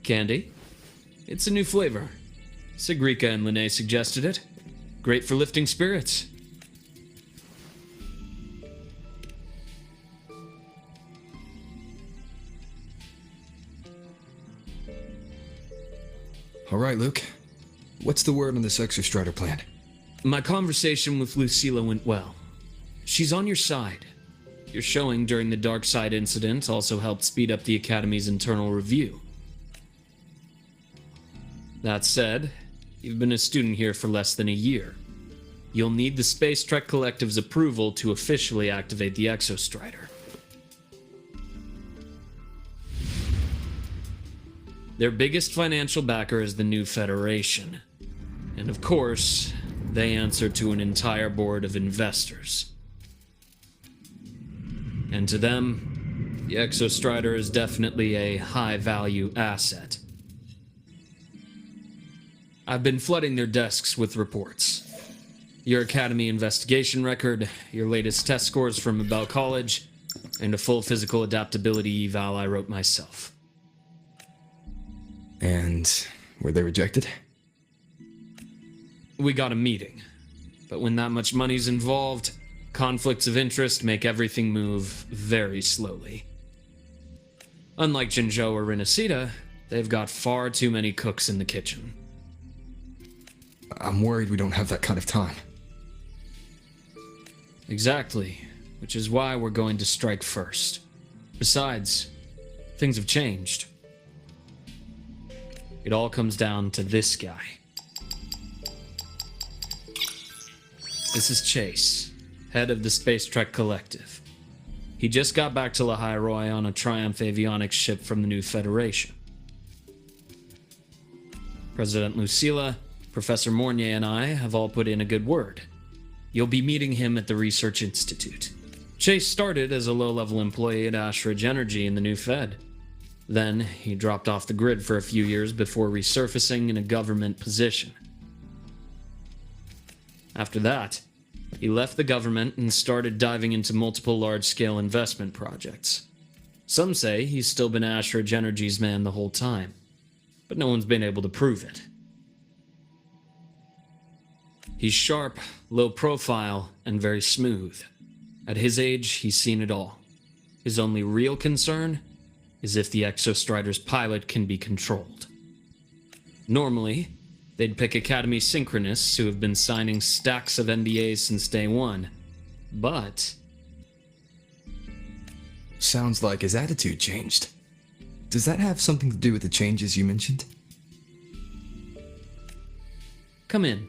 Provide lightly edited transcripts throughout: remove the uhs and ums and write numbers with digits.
Candy. It's a new flavor. Sigrika and Linnae suggested it. Great for lifting spirits. Alright, Luke. What's the word on this Exostrider plan? My conversation with Lucilla went well. She's on your side. Your showing during the Dark Side incident also helped speed up the Academy's internal review. That said, you've been a student here for less than a year. You'll need the Space Trek Collective's approval to officially activate the Exostrider. Their biggest financial backer is the new Federation. And of course, they answer to an entire board of investors. And to them, the Exostrider is definitely a high-value asset. I've been flooding their desks with reports. Your Academy investigation record, your latest test scores from Abel College, and a full physical adaptability eval I wrote myself. And were they rejected? We got a meeting, but when that much money's involved, conflicts of interest make everything move very slowly. Unlike Jinzhou or Rinasita, they've got far too many cooks in the kitchen. I'm worried we don't have that kind of time. Exactly, which is why we're going to strike first. Besides, things have changed. It all comes down to this guy. This is Chase, head of the Space Trek Collective. He just got back to Lahairoi on a Triumph avionics ship from the new Federation. President Lucilla, Professor Mornier, and I have all put in a good word. You'll be meeting him at the Research Institute. Chase started as a low-level employee at Ashridge Energy in the new Fed. Then, he dropped off the grid for a few years before resurfacing in a government position. After that, he left the government and started diving into multiple large-scale investment projects. Some say he's still been Ashridge Energy's man the whole time, but no one's been able to prove it. He's sharp, low profile, and very smooth. At his age, he's seen it all. His only real concern is if the Exostrider's pilot can be controlled. Normally, they'd pick Academy synchronists who have been signing stacks of NDAs since day one, but... Sounds like his attitude changed. Does that have something to do with the changes you mentioned? Come in.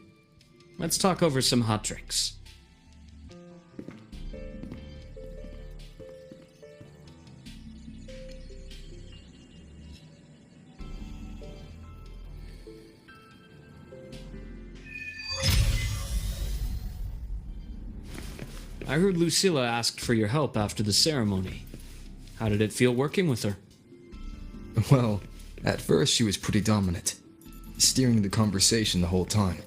Let's talk over some hot drinks. I heard Lucilla asked for your help after the ceremony. How did it feel working with her? Well, at first she was pretty dominant, steering the conversation the whole time.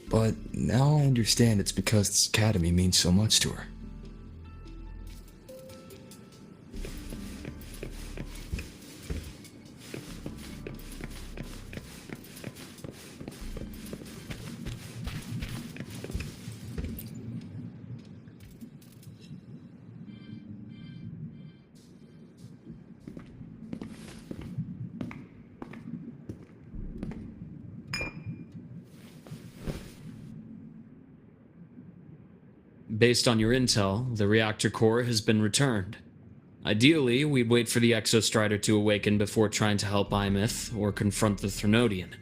But now I understand it's because this academy means so much to her. Based on your intel, the reactor core has been returned. Ideally, we'd wait for the Exostrider to awaken before trying to help Imith or confront the Threnodian.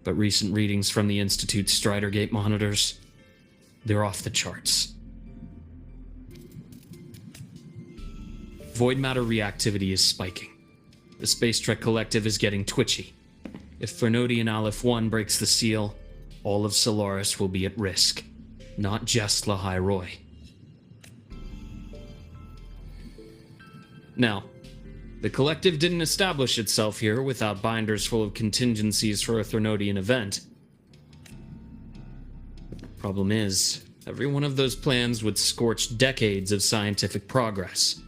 But recent readings from the Institute's Stridergate monitors, they're off the charts. Void matter reactivity is spiking. The Space Trek Collective is getting twitchy. If Threnodian Aleph 1 breaks the seal, all of Solaris will be at risk, not just Lahairoi. Now, the Collective didn't establish itself here without binders full of contingencies for a Threnodian event. Problem is, every one of those plans would scorch decades of scientific progress.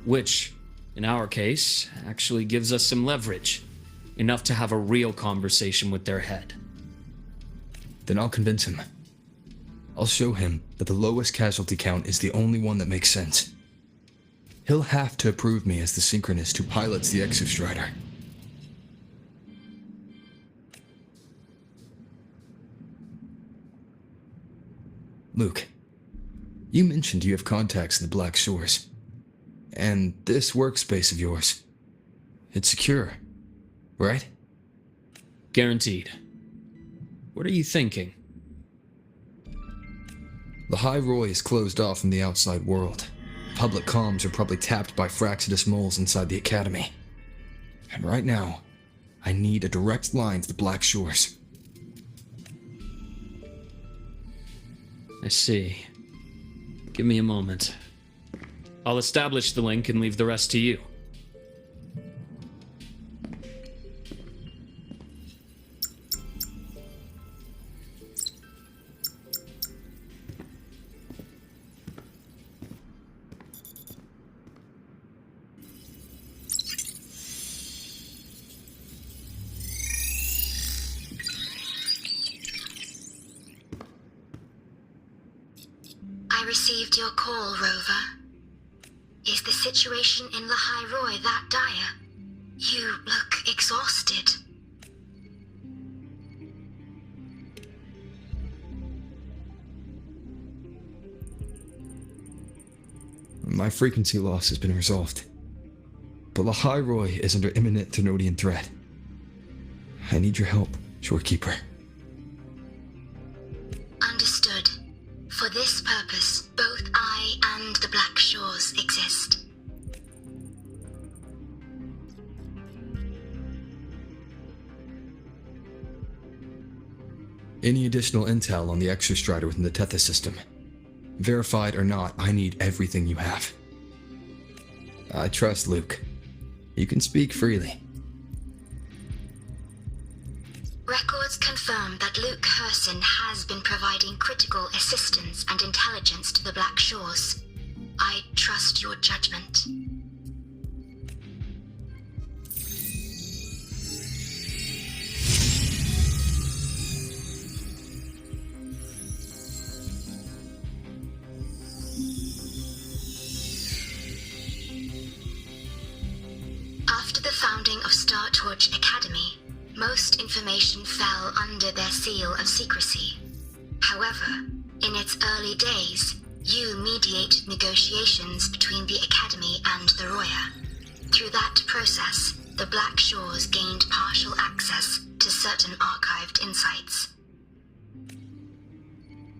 which, in our case, actually gives us some leverage, enough to have a real conversation with their head. Then I'll convince him. I'll show him that the lowest casualty count is the only one that makes sense. He'll have to approve me as the synchronist who pilots the Exostrider. Luke, you mentioned you have contacts in the Black Shores. And this workspace of yours, it's secure, right? Guaranteed. What are you thinking? The High Roy is closed off from the outside world. Public comms are probably tapped by Fraxidus moles inside the Academy. And right now, I need a direct line to the Black Shores. I see. Give me a moment. I'll establish the link and leave the rest to you. I received your call, Rover. Is the situation in the High Roy that dire? You look exhausted. My frequency loss has been resolved. But the High Roy is under imminent Thenodian threat. I need your help, Shorekeeper. Understood. For this purpose, both I and the Black Shores exist. Any additional intel on the Exostrider within the Tethys system? Verified or not, I need everything you have. I trust Luke. You can speak freely. Records confirm that Luke Herson has been providing critical assistance and intelligence to the Black Shores. I trust your judgment. After the founding of Star Torch Academy, most information fell under their seal of secrecy. However, in its early days, you mediated negotiations between the Academy and the Roya. Through that process, the Black Shores gained partial access to certain archived insights.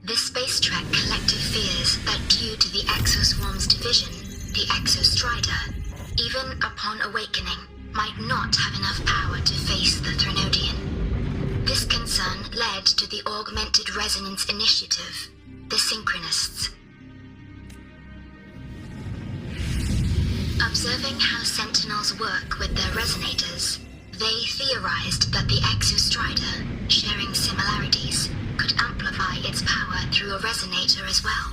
The Space Trek Collective fears that due to the Exoswarm's division, the Exostrider, even upon awakening, might not have enough power to face the Thenodian. This concern led to the Augmented Resonance Initiative, the Synchronists. Observing how Sentinels work with their resonators, they theorized that the Exostrider, sharing similarities, could amplify its power through a resonator as well.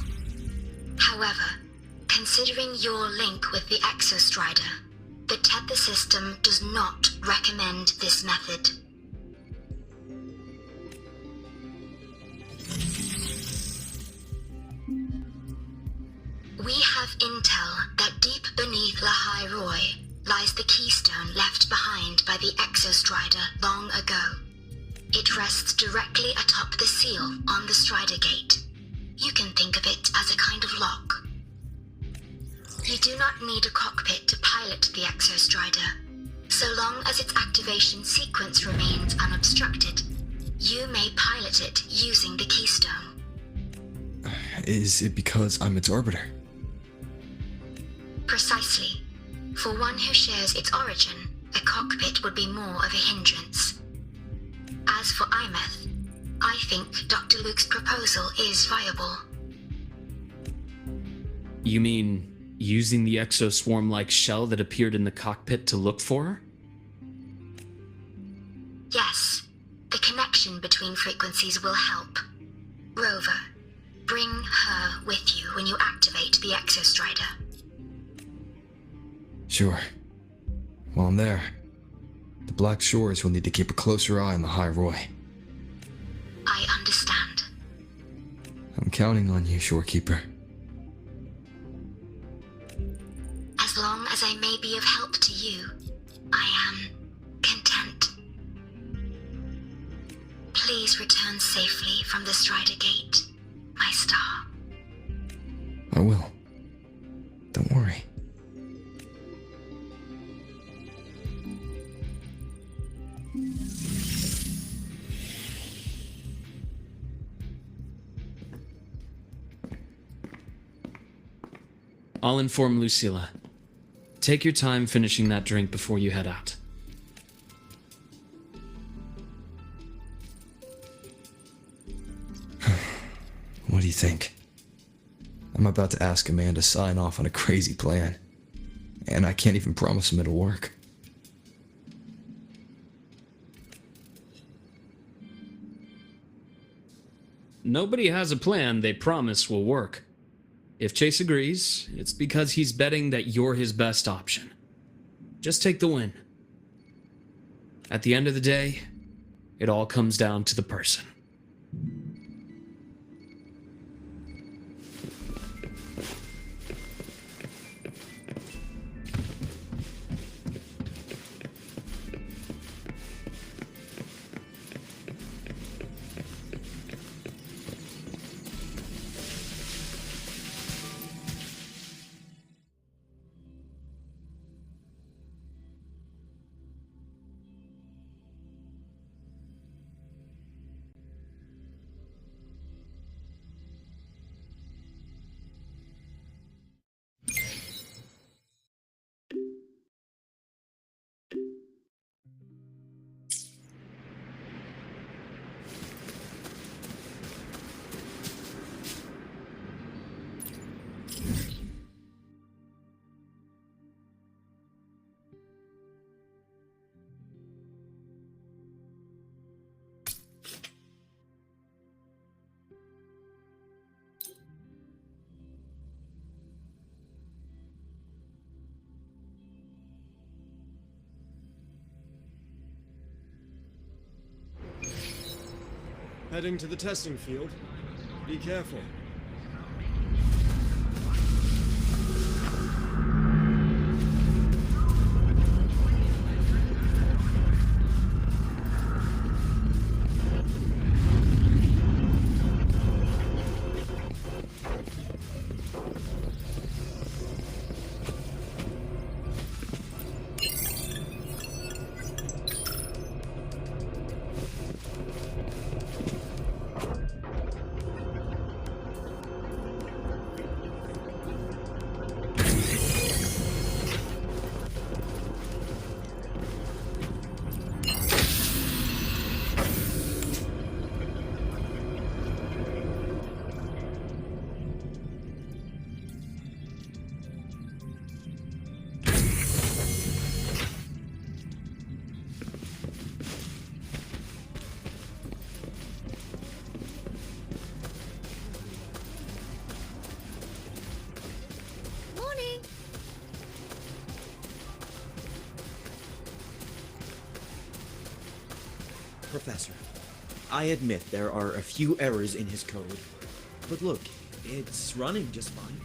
However, considering your link with the Exostrider, the Tethys system does not recommend this method. We have intel that deep beneath La High Roy lies the keystone left behind by the Exostrider long ago. It rests directly atop the seal on the Strider Gate. You can think of it as a kind of lock. You do not need a cockpit to pilot the Exostrider. So long as its activation sequence remains unobstructed, you may pilot it using the keystone. Is it because I'm its arbiter? Precisely. For one who shares its origin, a cockpit would be more of a hindrance. As for Imeth, I think Dr. Luke's proposal is viable. You mean using the exoswarm-like shell that appeared in the cockpit to look for her? Yes. The connection between frequencies will help. Rover, bring her with you when you activate the Exostrider. Sure. While I'm there, the Black Shores will need to keep a closer eye on the High Roy. I understand. I'm counting on you, Shorekeeper. As long as I may be of help to you, I am content. Please return safely from the Strider Gate, my star. I will. Don't worry. I'll inform Lucilla. Take your time finishing that drink before you head out. What do you think? I'm about to ask a man to sign off on a crazy plan, and I can't even promise him it'll work. Nobody has a plan they promise will work. If Chase agrees, it's because he's betting that you're his best option. Just take the win. At the end of the day, it all comes down to the person. Heading to the testing field. Be careful. Professor, I admit there are a few errors in his code, but look, it's running just fine.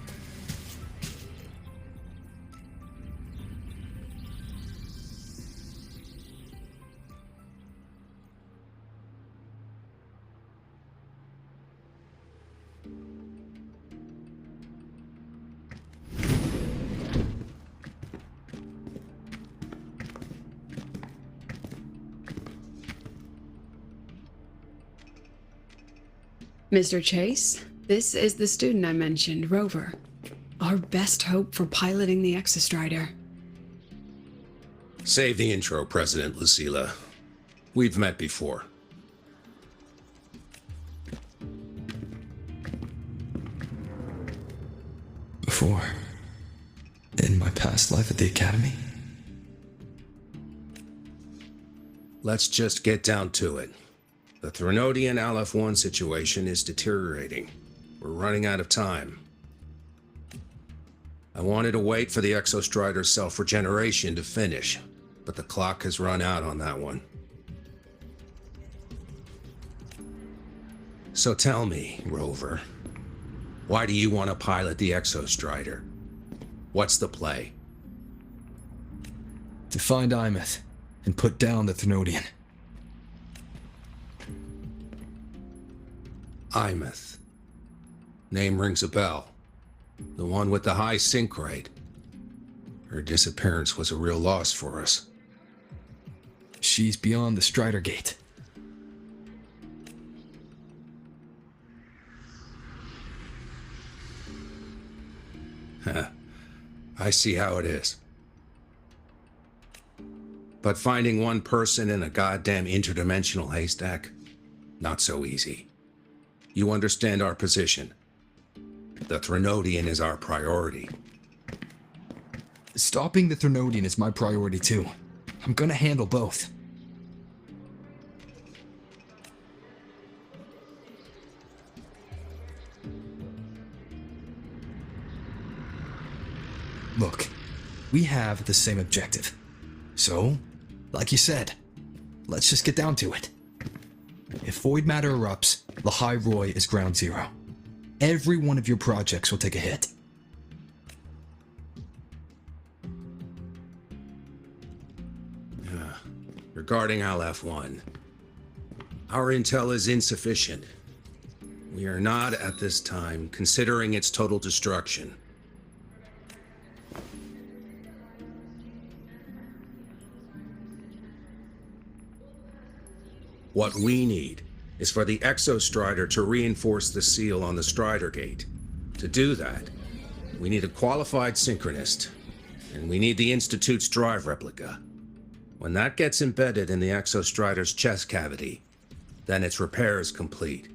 Mr. Chase, this is the student I mentioned, Rover. Our best hope for piloting the Exostrider. Save the intro, President Lucilla. We've met before. Before? In my past life at the Academy? Let's just get down to it. The Threnodian Aleph-1 situation is deteriorating. We're running out of time. I wanted to wait for the Exostrider's self-regeneration to finish, but the clock has run out on that one. So tell me, Rover, why do you want to pilot the Exostrider? What's the play? To find Imeth and put down the Thenodian. Imeth. Name rings a bell. The one with the high sync rate. Her disappearance was a real loss for us. She's beyond the Strider Gate. I see how it is. But finding one person in a goddamn interdimensional haystack? Not so easy. You understand our position. The Thenodian is our priority. Stopping the Thenodian is my priority too. I'm gonna handle both. Look, we have the same objective. So, like you said, let's just get down to it. If void matter erupts, Lahai Roy is ground zero. Every one of your projects will take a hit. Regarding LF1, our intel is insufficient. We are not, at this time, considering its total destruction. What we need is for the Exostrider to reinforce the seal on the Strider Gate. To do that, we need a qualified synchronist, and we need the Institute's drive replica. When that gets embedded in the Exostrider's chest cavity, then its repair is complete.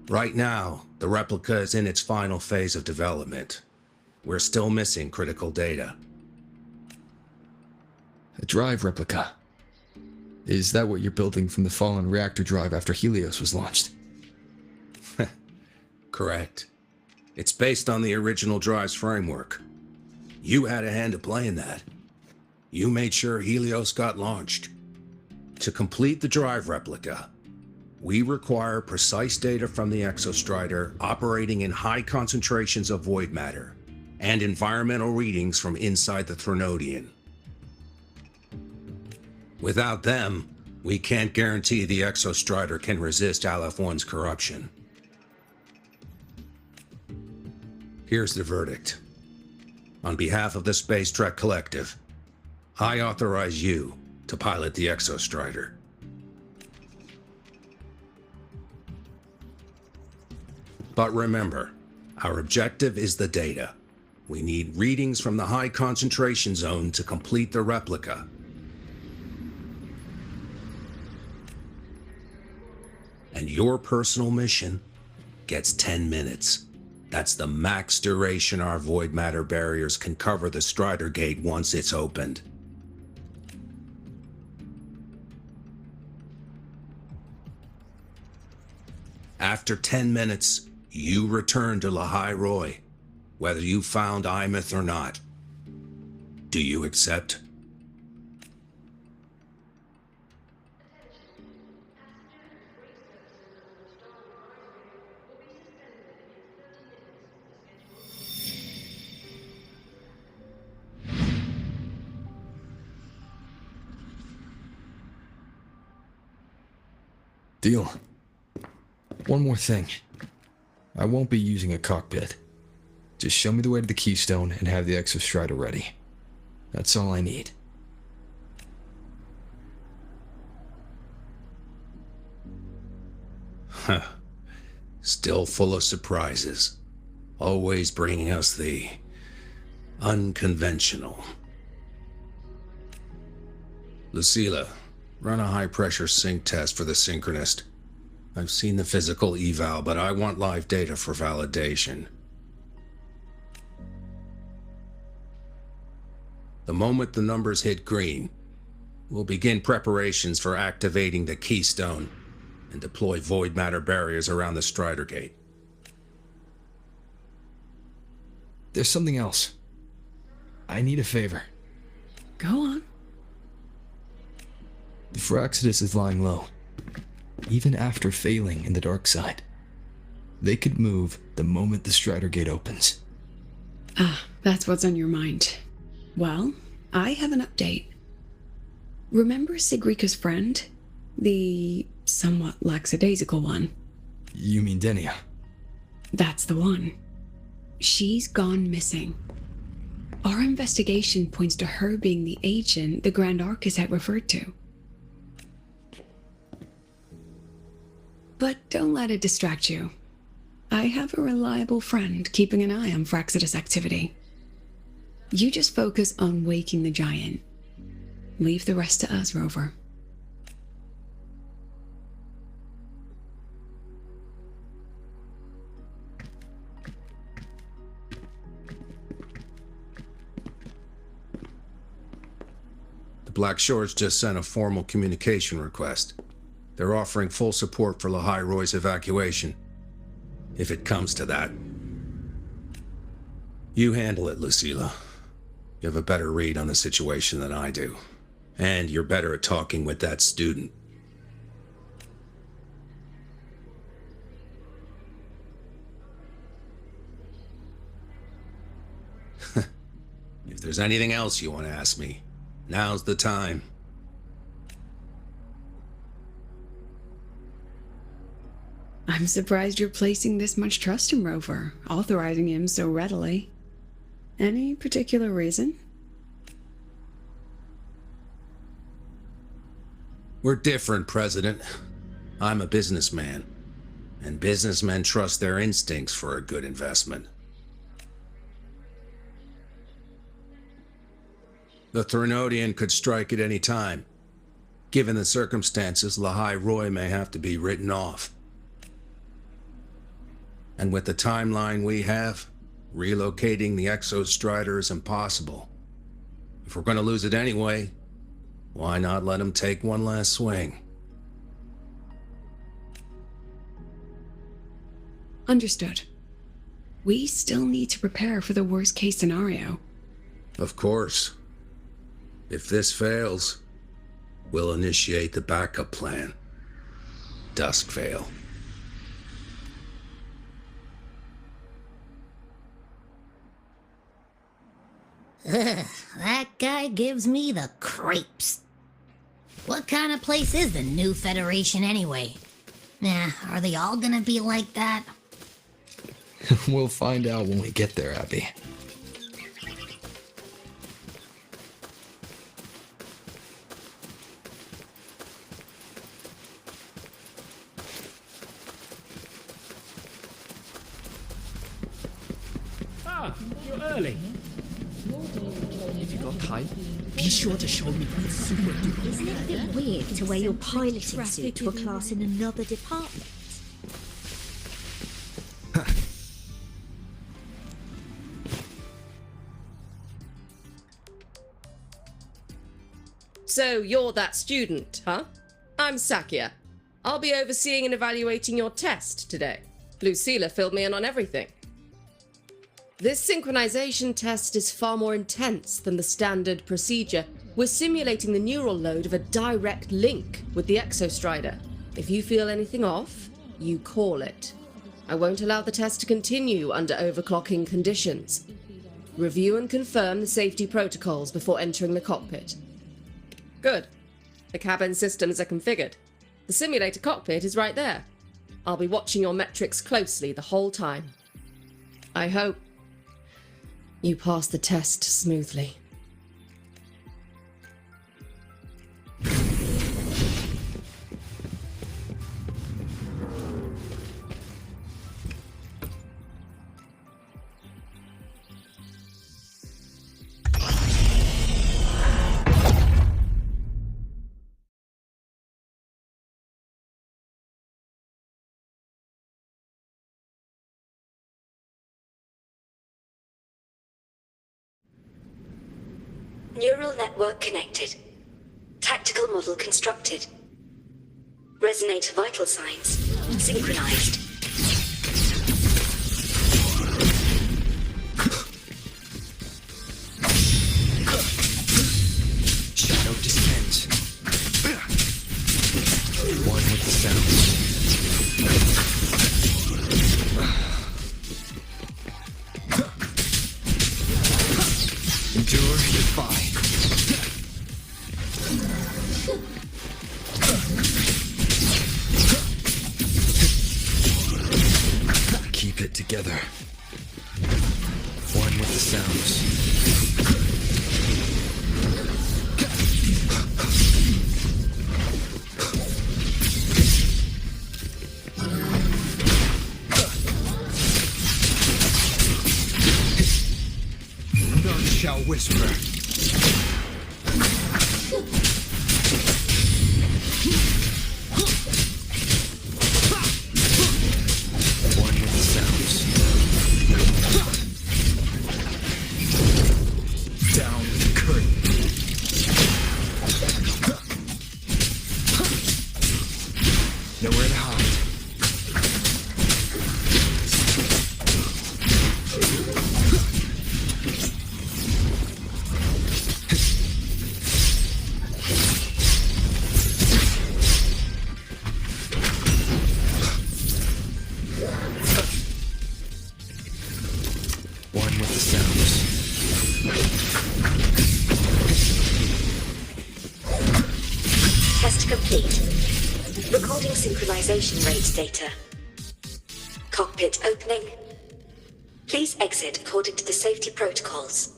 Right now, the replica is in its final phase of development. We're still missing critical data. A drive replica. Is that what you're building from the fallen reactor drive after Helios was launched? Correct. It's based on the original drive's framework. You had a hand to play in that. You made sure Helios got launched. To complete the drive replica, we require precise data from the Exostrider operating in high concentrations of void matter, and environmental readings from inside the Thenodian. Without them, we can't guarantee the Exostrider can resist LF1's corruption. Here's the verdict. On behalf of the Space Trek Collective, I authorize you to pilot the Exostrider. But remember, our objective is the data. We need readings from the high concentration zone to complete the replica. And your personal mission gets 10 minutes. That's the max duration our void matter barriers can cover the Strider Gate once it's opened. After 10 minutes, you return to Lahai Roy, whether you found Imeth or not. Do you accept? Deal. One more thing. I won't be using a cockpit. Just show me the way to the Keystone and have the Exostrider ready. That's all I need. Huh. Still full of surprises. Always bringing us the unconventional. Lucilla, run a high-pressure sync test for the Synchronist. I've seen the physical eval, but I want live data for validation. The moment the numbers hit green, we'll begin preparations for activating the Keystone and deploy void matter barriers around the Strider Gate. There's something else. I need a favor. Go on. The Fraxidus is lying low, even after failing in the dark side. They could move the moment the Strider Gate opens. Ah, that's what's on your mind. Well, I have an update. Remember Sigrika's friend? The somewhat lackadaisical one? You mean Denia? That's the one. She's gone missing. Our investigation points to her being the agent the Grand Architect referred to. But don't let it distract you. I have a reliable friend keeping an eye on Fraxidus activity. You just focus on waking the giant. Leave the rest to us, Rover. The Black Shores just sent a formal communication request. They're offering full support for Lahai Roy's evacuation. If it comes to that. You handle it, Lucilla. You have a better read on the situation than I do. And you're better at talking with that student. If there's anything else you want to ask me, now's the time. I'm surprised you're placing this much trust in Rover, authorizing him so readily. Any particular reason? We're different, President. I'm a businessman, and businessmen trust their instincts for a good investment. The Threnodian could strike at any time. Given the circumstances, Lahai Roy may have to be written off. And with the timeline we have, relocating the Exostrider is impossible. If we're going to lose it anyway, why not let him take one last swing? Understood. We still need to prepare for the worst case scenario. Of course. If this fails, we'll initiate the backup plan. Duskvale. Ugh, that guy gives me the creeps. What kind of place is the new Federation anyway? Nah, are they all gonna be like that? We'll find out when we get there, Abby. Ah, you're early. If you got time, be sure to show me who's super duper. Isn't it a bit weird to wear your piloting suit to a class in another department? So you're that student, huh? I'm Sakia. I'll be overseeing and evaluating your test today. Lucilla filled me in on everything. This synchronization test is far more intense than the standard procedure. We're simulating the neural load of a direct link with the Exostrider. If you feel anything off, you call it. I won't allow the test to continue under overclocking conditions. Review and confirm the safety protocols before entering the cockpit. Good. The cabin systems are configured. The simulator cockpit is right there. I'll be watching your metrics closely the whole time. I hope you pass the test smoothly. Neural network connected. Tactical model constructed. Resonator vital signs synchronized. Keep it together. One with the sounds. None shall whisper. One with the sounds. Down with the curtain. Nowhere to hide. One with the sounds. Test complete. Recording synchronization rate data. Cockpit opening. Please exit according to the safety protocols.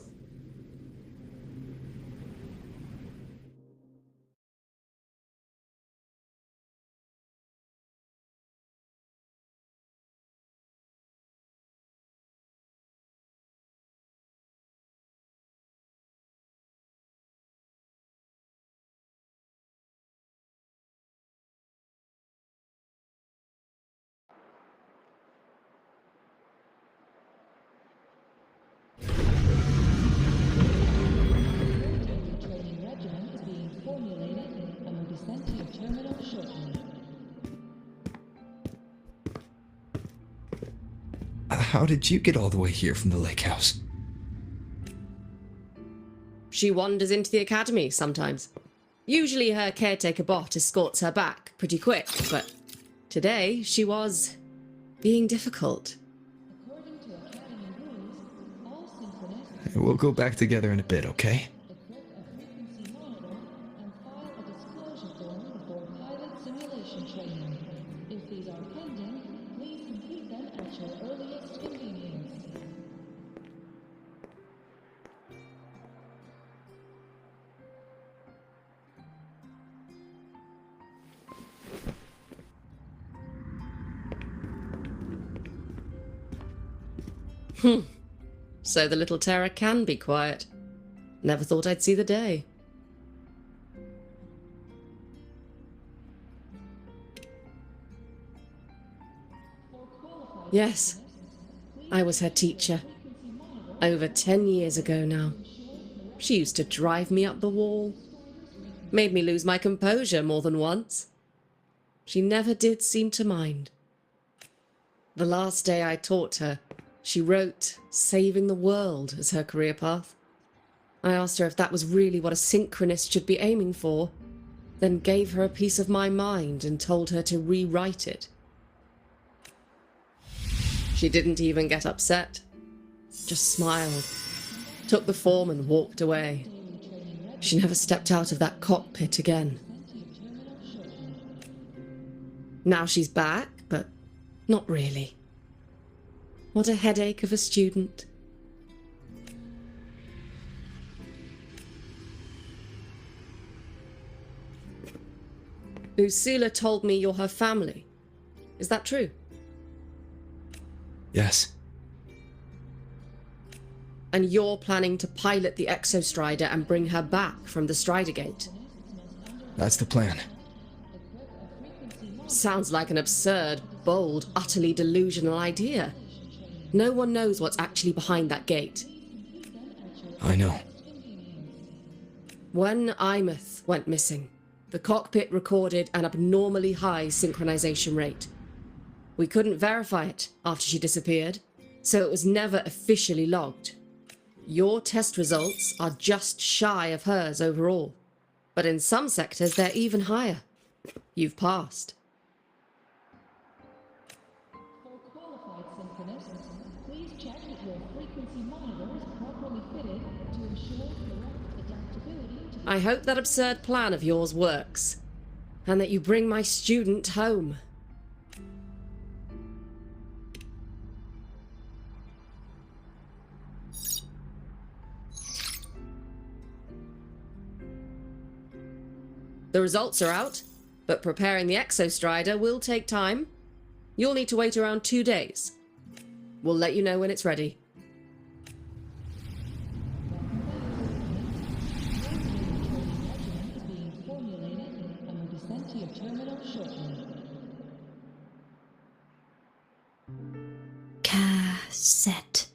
How did you get all the way here from the lake house? She wanders into the academy sometimes. Usually her caretaker bot escorts her back pretty quick, but today she was being difficult. We'll go back together in a bit, okay? So the little terror can be quiet. Never thought I'd see the day. Yes, I was her teacher. Over 10 years ago now. She used to drive me up the wall. Made me lose my composure more than once. She never did seem to mind. The last day I taught her, she wrote saving the world as her career path. I asked her if that was really what a synchronist should be aiming for, then gave her a piece of my mind and told her to rewrite it. She didn't even get upset, just smiled, took the form and walked away. She never stepped out of that cockpit again. Now she's back, but not really. What a headache of a student. Lucilla told me you're her family. Is that true? Yes. And you're planning to pilot the Exostrider and bring her back from the Strider Gate? That's the plan. Sounds like an absurd, bold, utterly delusional idea. No one knows what's actually behind that gate. I know. When Imeth went missing, the cockpit recorded an abnormally high synchronization rate. We couldn't verify it after she disappeared, so it was never officially logged. Your test results are just shy of hers overall, but in some sectors they're even higher. You've passed. For qualified synchronists, please check that your frequency monitor is properly fitted to ensure correct adaptability to the I hope that absurd plan of yours works, and that you bring my student home. The results are out, but preparing the Exostrider will take time. You'll need to wait around 2 days. We'll let you know when it's ready. Cassette.